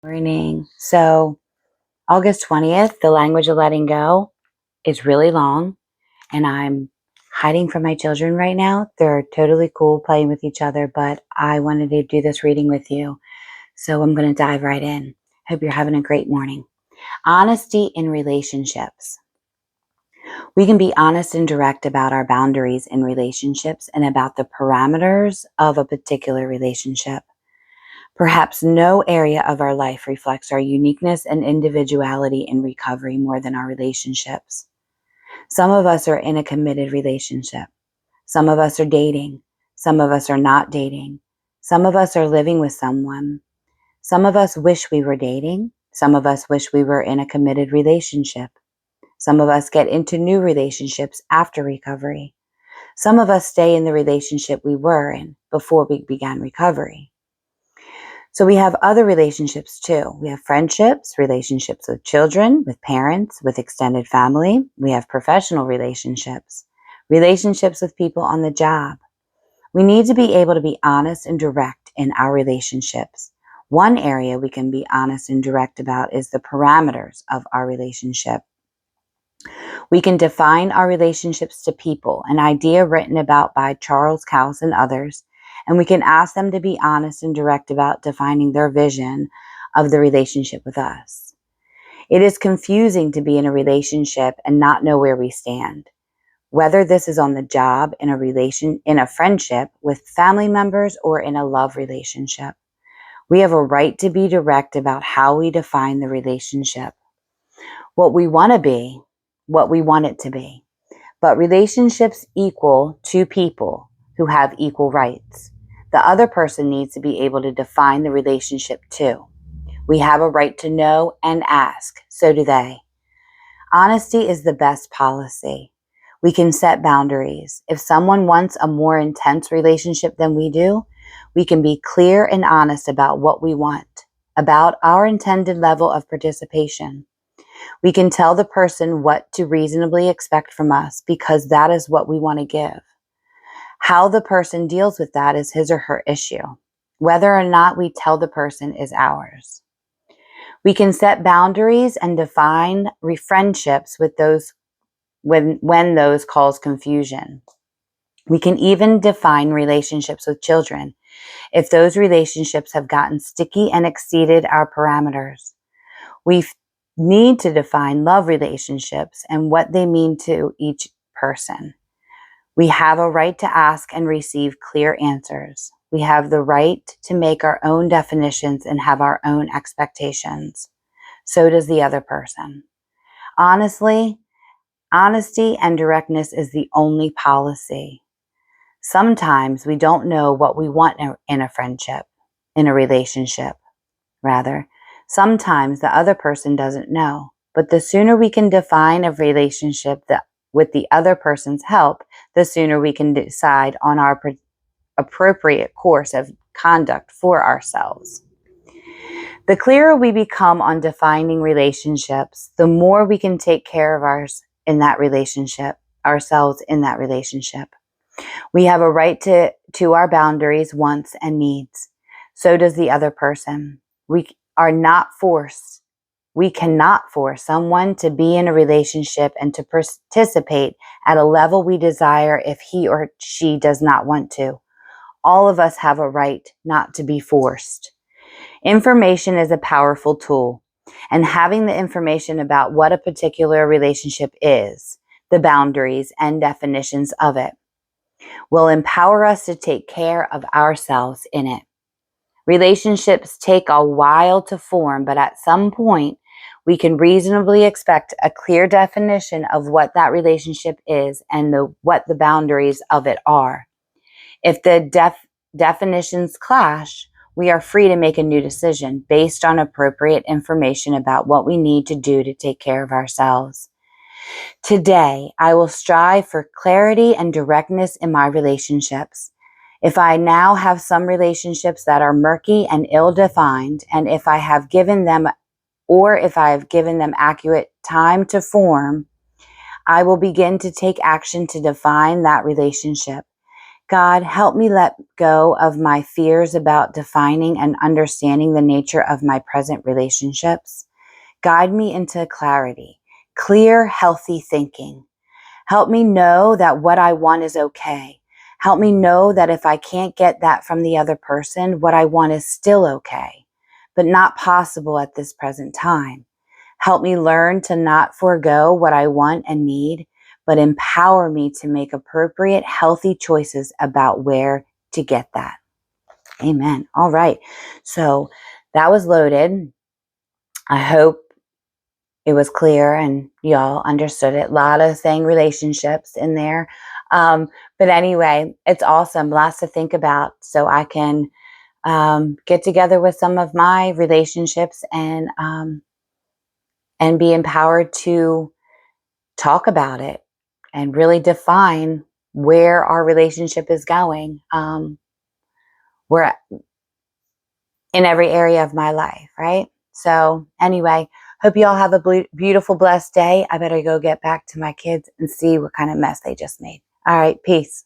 Morning. So, August 20th, the language of letting go is really long, and I'm hiding from my children right now. They're totally cool playing with each other, but I wanted to do this reading with you. So, I'm going to dive right in. Hope you're having a great morning. Honesty in relationships. We can be honest and direct about our boundaries in relationships and about the parameters of a particular relationship. Perhaps no area of our life reflects our uniqueness and individuality in recovery more than our relationships. Some of us are in a committed relationship. Some of us are dating. Some of us are not dating. Some of us are living with someone. Some of us wish we were dating. Some of us wish we were in a committed relationship. Some of us get into new relationships after recovery. Some of us stay in the relationship we were in before we began recovery. So we have other relationships too. We have friendships, relationships with children, with parents, with extended family. We have professional relationships, relationships with people on the job. We need to be able to be honest and direct in our relationships. One area we can be honest and direct about is the parameters of our relationship. We can define our relationships to people, an idea written about by Charles Cowles and others, and we can ask them to be honest and direct about defining their vision of the relationship with us. It is confusing to be in a relationship and not know where we stand. Whether this is on the job, in a friendship, with family members, or in a love relationship. We have a right to be direct about how we define the relationship. What we want to be, what we want it to be. But relationships equal two people who have equal rights. The other person needs to be able to define the relationship too. We have a right to know and ask, so do they. Honesty is the best policy. We can set boundaries. If someone wants a more intense relationship than we do, we can be clear and honest about what we want, about our intended level of participation. We can tell the person what to reasonably expect from us because that is what we want to give. How the person deals with that is his or her issue. Whether or not we tell the person is ours. We can set boundaries and define friendships with those when those cause confusion. We can even define relationships with children if those relationships have gotten sticky and exceeded our parameters. We need to define love relationships and what they mean to each person. We have a right to ask and receive clear answers. We have the right to make our own definitions and have our own expectations. So does the other person. Honestly, honesty and directness is the only policy. Sometimes we don't know what we want in a friendship, in a relationship, rather. Sometimes the other person doesn't know, but the sooner we can define a relationship with the other person's help, the sooner we can decide on our appropriate course of conduct for ourselves. The clearer we become on defining relationships, the more we can take care of ourselves in that relationship. We have a right to our boundaries, wants, and needs. So does the other person. We cannot force someone to be in a relationship and to participate at a level we desire if he or she does not want to. All of us have a right not to be forced. Information is a powerful tool, and having the information about what a particular relationship is, the boundaries and definitions of it, will empower us to take care of ourselves in it. Relationships take a while to form, but at some point, we can reasonably expect a clear definition of what that relationship is and what the boundaries of it are. If the definitions clash, we are free to make a new decision based on appropriate information about what we need to do to take care of ourselves. Today, I will strive for clarity and directness in my relationships. If I now have some relationships that are murky and ill-defined, and if I have given them accurate time to form, I will begin to take action to define that relationship, God, help me let go of my fears about defining and understanding the nature of my present relationships. Guide me into clarity, clear, healthy thinking. Help me know that what I want is okay. Help me know that if I can't get that from the other person, what I want is still okay, but not possible at this present time. Help me learn to not forego what I want and need, but empower me to make appropriate, healthy choices about where to get that. Amen. All right. So that was loaded. I hope it was clear and y'all understood it. A lot of saying relationships in there. But anyway, it's awesome. Lots to think about. So I can get together with some of my relationships and be empowered to talk about it and really define where our relationship is going. We're in every area of my life, right? So anyway, hope you all have a beautiful, blessed day. I better go get back to my kids and see what kind of mess they just made. All right, peace.